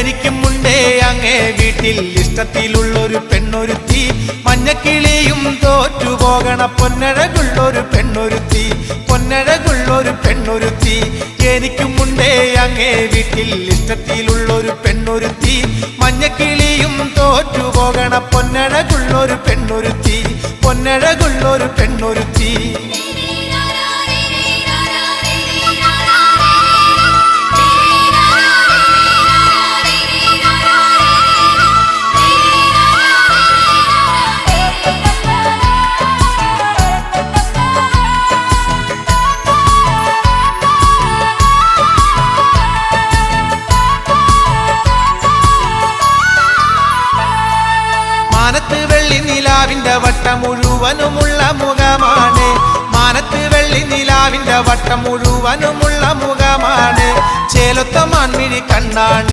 എനിക്കുമുണ്ടേ അങ്ങേ വീട്ടിൽ ഇഷ്ടത്തിലുള്ളൊരു പെണ്ണൊരുത്തി, മഞ്ഞക്കിളിയും തോറ്റുപോകണ പൊന്നഴകുള്ളൊരു പെണ്ണൊരുത്തി, പൊന്നഴകുള്ളൊരു പെണ്ണൊരുത്തി. എനിക്കുമുണ്ടേ അങ്ങേ വീട്ടിൽ ഇഷ്ടത്തിലുള്ളൊരു പെണ്ണൊരുത്തി, മഞ്ഞക്കിളിയും തോറ്റുപോകണ പൊന്നഴകുള്ളൊരു പെണ്ണൊരുത്തി, പൊന്നഴകുള്ളൊരു പെണ്ണൊരുത്തി. മാനത്ത് വെള്ളി നിലാവിന്റെ വട്ടം മുഴുവനുമുള്ള മുഖമാണ്, മാനത്ത് വെള്ളി നിലാവിന്റെ വട്ടം മുഴുവനുമുള്ള മുഖമാണ്, ചേലൊത്ത മാൻമിഴി കണ്ണാണ്.